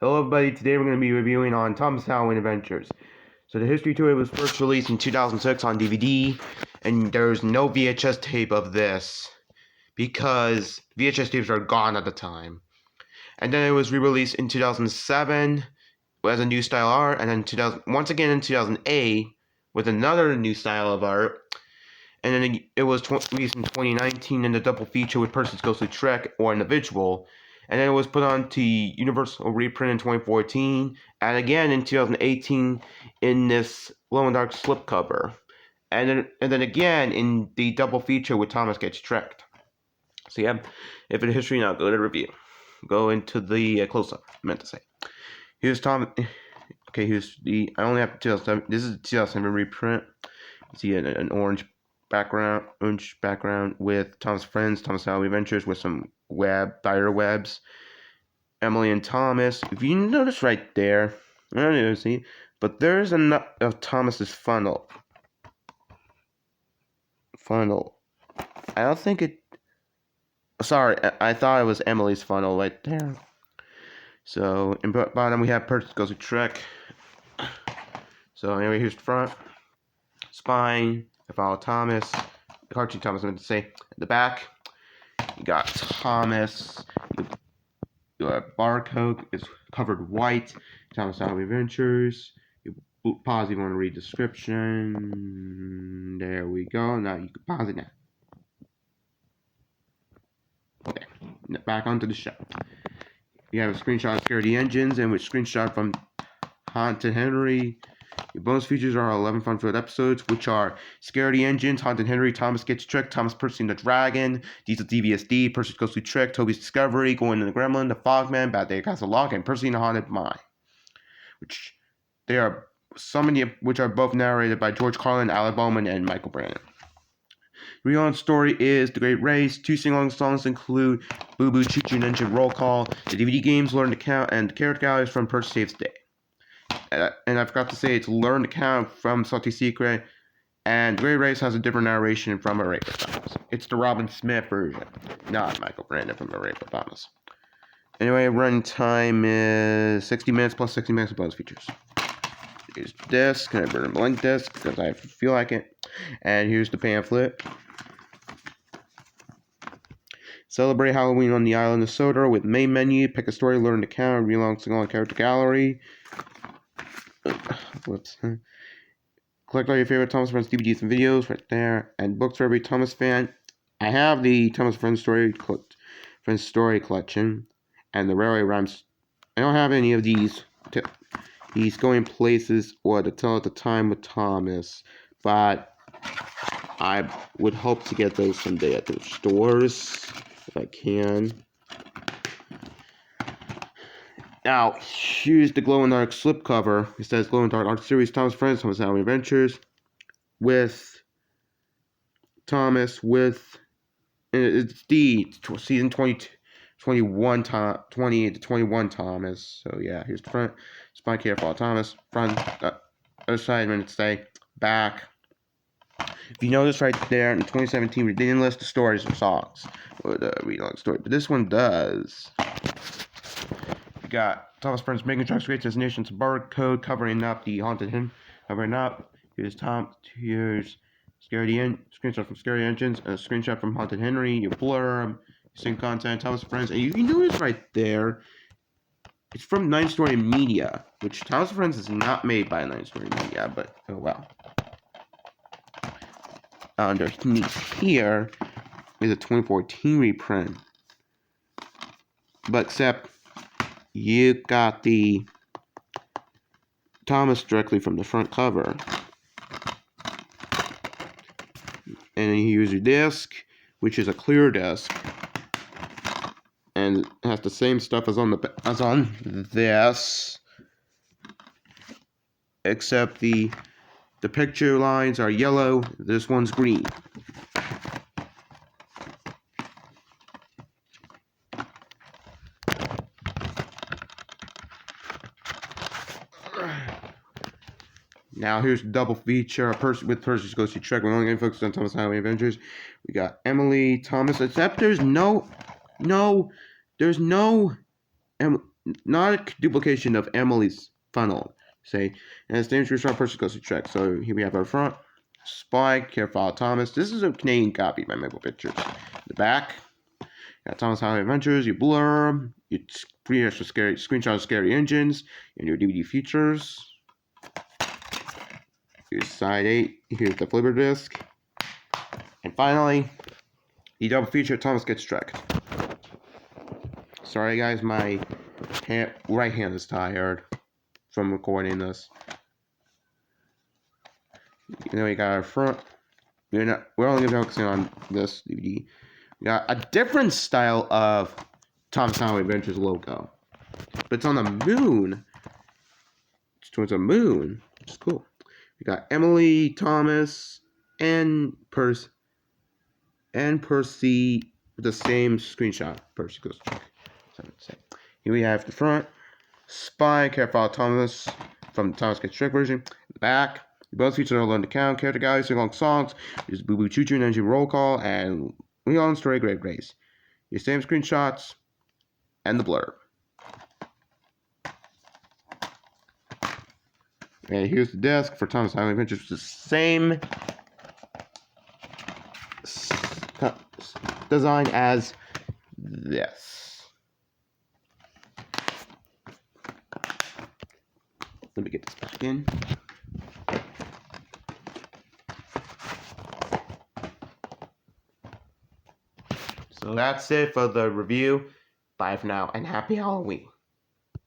Hello everybody, today we're going to be reviewing on Thomas Halloween Adventures. So the history to it was first released in 2006 on DVD, and there's no VHS tape of this, because VHS tapes are gone at the time. And then it was re-released in 2007 as a new style art, and then once again in 2008 with another new style of art. And then it was released in 2019 in the double feature with Percy's Ghostly Trek or Individual. And then it was put on to Universal reprint in 2014, and again in 2018 in this glow in dark slipcover, and then again in the double feature with Thomas Gets Trekked. So yeah, if it's history now, go to the review. Go into the close up. I meant to say. Here's Tom. Okay, here's the. I only have 2007. This is 2007 reprint. You see an orange background with Thomas' friends, Thomas Halloween Adventures with some spider webs. Emily and Thomas. If you notice right there, I don't know, see, but there's enough of Thomas's funnel. I don't think it. Sorry, I thought it was Emily's funnel right there. So in bottom we have Percy Goes to Trek. So anyway, here's the front, spine. I follow Thomas. The cartoon Thomas, I meant to say. At the back, you got Thomas. Your barcode is covered white. Thomas Halloween Adventures. You pause if you want to read description. There we go. Now you can pause it now. Okay. Back onto the show. You have a screenshot of Scaredy Engines and which screenshot from Haunted Henry. Your bonus features are 11 fun-filled episodes, which are Scaredy Engines, Haunted Henry, Thomas Gets Tricked, Thomas Percy and the Dragon, Diesel DVSD, Percy Goes to Trick, Toby's Discovery, Going to the Gremlin, The Fogman, Bad Day at Castle Lock, and Percy and the Haunted Mine. Which they are so many, which are both narrated by George Carlin, Alec Bowman, and Michael Brannon. The real story is The Great Race. 2 sing-along songs include Boo Boo Choo Choo Ninja Roll Call. The DVD games Learn to Count and the character galleries from Percy Saves the Day. And I forgot to say it's Learn to Count from Salty Secret, and Great Race has a different narration from Arabic Thomas. It's the Robin Smith version, not Michael Brandon from Arabic Thomas. Anyway, run time is 60 minutes plus 60 minutes of bonus features. Here's the disc, and I burn a blank disc because I feel like it. And here's the pamphlet. Celebrate Halloween on the island of Sodor with main menu. Pick a story, learn to count, read along single character gallery. Whoops. Collect all your favorite Thomas Friends DVDs and videos right there, and books for every Thomas fan. I have the Thomas Friends Story collection, and the Railway Rhymes. I don't have any of these Going Places or to Tell at the Time with Thomas, but I would hope to get those someday at the stores if I can. Now, here's the glow in dark slipcover. It says Glow in Dark Art Series, Thomas Friends, Thomas Halloween Adventures, with Thomas, with it's the season 2021 Thomas. So yeah, here's the front, spine care for Thomas, front, other side, minute stay, back. If you notice right there in 2017, we didn't list the stories or songs or the read along story, but this one does. We got Thomas Friends Making Trucks Great Destinations barcode covering up the Haunted Hen. Covering up. Here's screenshot from Scaredy Engines, a screenshot from Haunted Henry, your blurb, sync content, Thomas Friends, and you notice right there, it's from 9 Story Media, which Thomas Friends is not made by 9 Story Media, but oh well. Underneath here is a 2014 reprint, but except you got the Thomas directly from the front cover. And then here's your disc, which is a clear disc. And it has the same stuff as on this. Except the picture lines are yellow, this one's green. Now here's a double feature, with Percy Goes to Trek. We're only going to focus on Thomas Halloween Adventures. We got Emily, Thomas, except there's no not a duplication of Emily's funnel. Say, and it's named Screenshot Person Goes to Check. So here we have our front. Spike, Careful Thomas. This is a Canadian copy by Maple Pictures. The back, got Thomas Highway Adventures, your blurb, your free extra scary screenshot of scary engines, and your DVD features. Here's side 8. Here's the flipper disc. And finally, the double feature Thomas Gets Tracked. Sorry guys, my right hand is tired from recording this. And then we got our front. We're only gonna be focusing on this DVD. We got a different style of Thomas Highway Adventures logo, but it's on the moon. It's towards the moon, which is cool. We got Emily, Thomas, and Percy with the same screenshot. Percy goes check. Here we have the front. Spy, Careful Thomas from the Thomas Gets Tricked version. The back. Both feature our learned account, character guides, sing along songs. There's Boo Boo Choo Choo and Engine Roll Call, and Leon Story Great Grace. Your same screenshots and the blurb. And here's the desk for Thomas Highway Adventures, which is the same design as this. Let me get this back in. So that's it for the review. Bye for now, and happy Halloween.